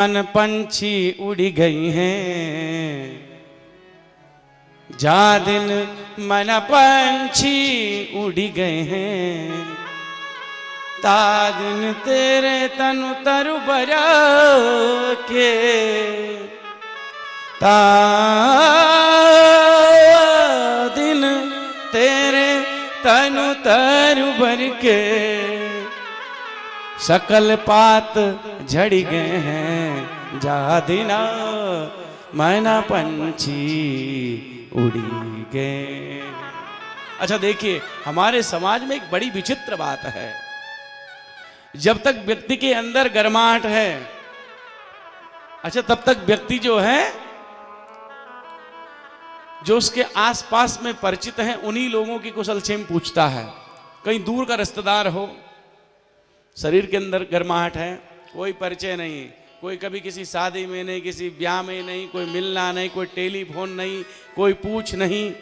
मन पंछी उड़ गई हैं, जा दिन मन पंछी उड़ गए हैं, ता दिन तेरे तनु तरु बरा के, ता दिन तेरे तनु तरु बर के, सकल पात झड़ गए हैं, जा दिना मैना पंछी उड़ी गए। अच्छा देखिए, हमारे समाज में एक बड़ी विचित्र बात है। जब तक व्यक्ति के अंदर गर्माहट है, अच्छा तब तक व्यक्ति जो है, जो उसके आसपास में परिचित हैं, उन्हीं लोगों की कुशलक्षेम पूछता है। कहीं दूर का रिश्तेदार हो, शरीर के अंदर गर्माहट है, कोई परिचय नहीं, कोई कभी किसी शादी में नहीं, किसी ब्याह में नहीं, कोई मिलना नहीं, कोई टेलीफोन नहीं, कोई पूछ नहीं,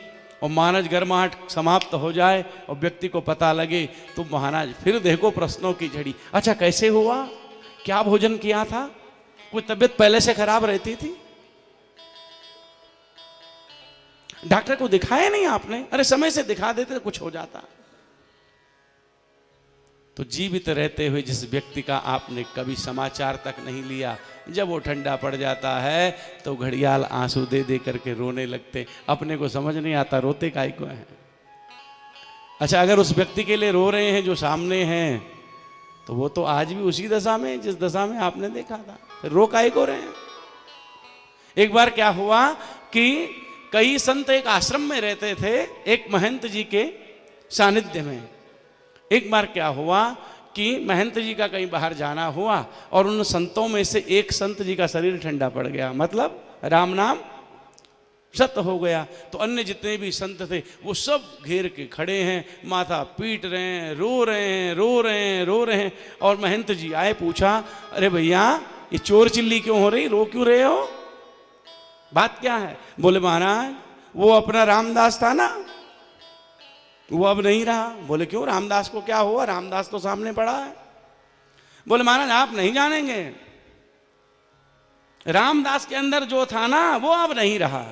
और महाराज गर्माहट समाप्त हो जाए और व्यक्ति को पता लगे तो महाराज फिर देखो प्रश्नों की झड़ी। अच्छा कैसे हुआ, क्या भोजन किया था, कोई तबीयत पहले से खराब रहती थी, डॉक्टर को दिखाया नहीं आपने, अरे समय से दिखा देते तो कुछ हो जाता। तो जीवित रहते हुए जिस व्यक्ति का आपने कभी समाचार तक नहीं लिया, जब वो ठंडा पड़ जाता है तो घड़ियाल आंसू दे दे करके रोने लगते, अपने को समझ नहीं आता रोते काहे को हैं। अच्छा अगर उस व्यक्ति के लिए रो रहे हैं जो सामने हैं, तो वो तो आज भी उसी दशा में जिस दशा में आपने देखा था, फिर रो काहे को रहे हैं। एक बार क्या हुआ कि कई संत एक आश्रम में रहते थे, एक महंत जी के सानिध्य में। एक बार क्या हुआ कि महंत जी का कहीं बाहर जाना हुआ और उन संतों में से एक संत जी का शरीर ठंडा पड़ गया, मतलब राम नाम सत हो गया। तो अन्य जितने भी संत थे वो सब घेर के खड़े हैं, माथा पीट रहे हैं, रो रहे हैं, रो रहे हैं, रो रहे हैं। और महंत जी आए, पूछा, अरे भैया ये चोर चिल्ली क्यों हो रही, रो क्यों रहे हो, बात क्या है। बोले महाराज वो अपना रामदास था ना, वो अब नहीं रहा। बोले क्यों, रामदास को क्या हुआ, रामदास तो सामने पड़ा है। बोले महाराज आप नहीं जानेंगे, रामदास के अंदर जो था ना वो अब नहीं रहा।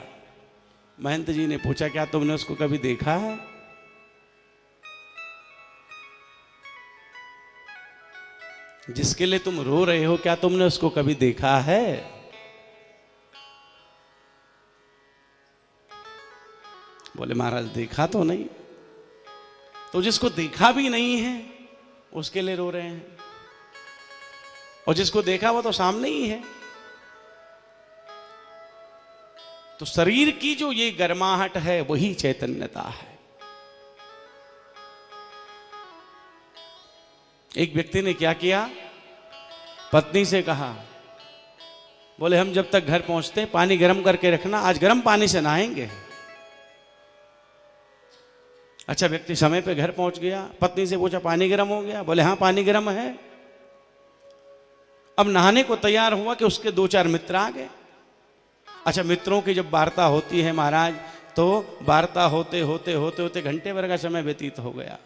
महंत जी ने पूछा, क्या तुमने उसको कभी देखा है। जिसके लिए तुम रो रहे हो, क्या तुमने उसको कभी देखा है। बोले महाराज देखा तो नहीं। तो जिसको देखा भी नहीं है उसके लिए रो रहे हैं, और जिसको देखा वो तो सामने ही है। तो शरीर की जो ये गर्माहट है वही चैतन्यता है। एक व्यक्ति ने क्या किया, पत्नी से कहा, बोले हम जब तक घर पहुंचते पानी गर्म करके रखना, आज गर्म पानी से नहाएंगे। अच्छा व्यक्ति समय पे घर पहुंच गया, पत्नी से पूछा पानी गर्म हो गया, बोले हाँ पानी गर्म है। अब नहाने को तैयार हुआ कि उसके दो चार मित्र आ गए। अच्छा मित्रों की जब वार्ता होती है महाराज, तो वार्ता होते होते होते होते घंटे भर का समय व्यतीत हो गया।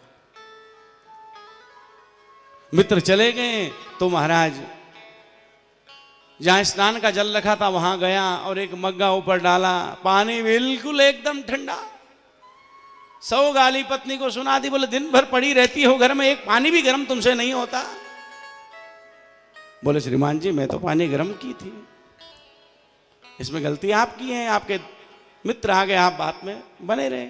मित्र चले गए तो महाराज जहां स्नान का जल रखा था वहां गया और एक मग्गा ऊपर डाला, पानी बिल्कुल एकदम ठंडा। 100 गाली पत्नी को सुना दी, बोले दिन भर पड़ी रहती हो घर में, एक पानी भी गर्म तुमसे नहीं होता। बोले श्रीमान जी मैं तो पानी गर्म की थी, इसमें गलती आपकी है, आपके मित्र आ गए, आप बात में बने रहे।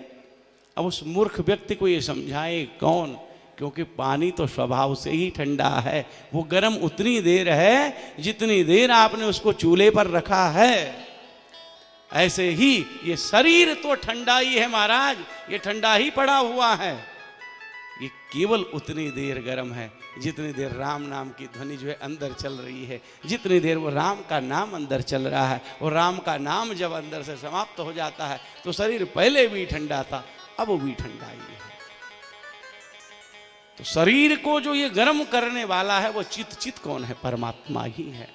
अब उस मूर्ख व्यक्ति को ये समझाए कौन, क्योंकि पानी तो स्वभाव से ही ठंडा है, वो गर्म उतनी देर है जितनी देर आपने उसको चूल्हे पर रखा है। ऐसे ही ये शरीर तो ठंडा ही है महाराज, ये ठंडा ही पड़ा हुआ है, ये केवल उतनी देर गर्म है जितनी देर राम नाम की ध्वनि जो है अंदर चल रही है, जितनी देर वो राम का नाम अंदर चल रहा है। और राम का नाम जब अंदर से समाप्त हो जाता है तो शरीर पहले भी ठंडा था, अब वो भी ठंडा ही है। तो शरीर को जो ये गर्म करने वाला है वो चित कौन है, परमात्मा ही है।